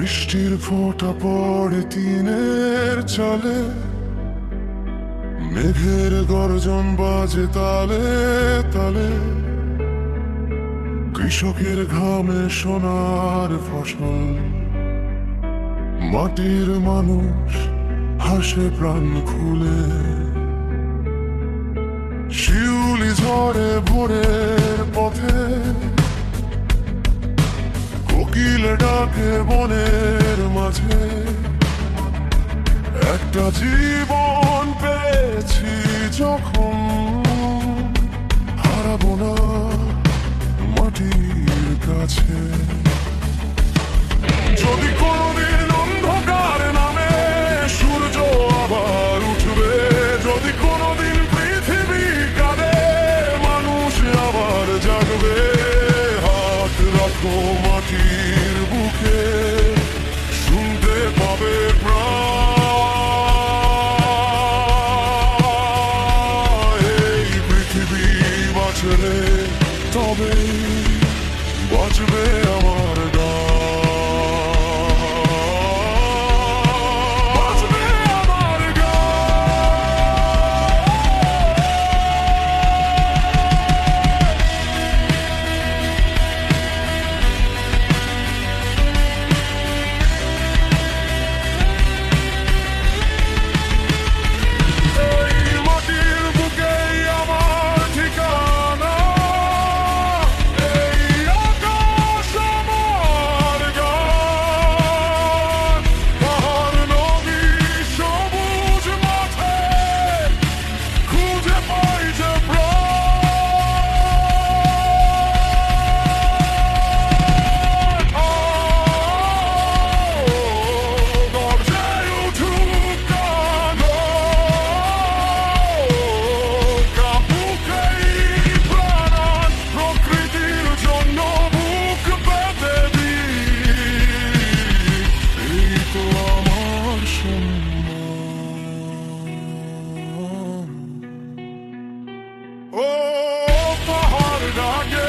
বৃষ্টির ফোঁটা পড়ে টিনের চালে, মেঘের গর্জন বাজে তালে তালে। কৃষকের ঘামে সোনার ফসল, মাটির মানুষ হাসে প্রাণ খুলে। শিউলি ঝড়ে ভোরের পথে, কোকিল ডাকে বনের মাঝে। একটা জীবন পেয়েছি যখন, হারাবো না মাটির কাছে। যদি কোনদিন অন্ধকার নামে সূর্য আবার উঠবে, যদি কোনদিন পৃথিবী কাঁদে মানুষ আবার জাগবে। হাত রাখো মাটির বুকে, শুনতে পাবে প্রায়। এই পৃথিবী বাঁচলে তবেই বাঁচবে আমার গান। Oh, পাহাড় ডাকে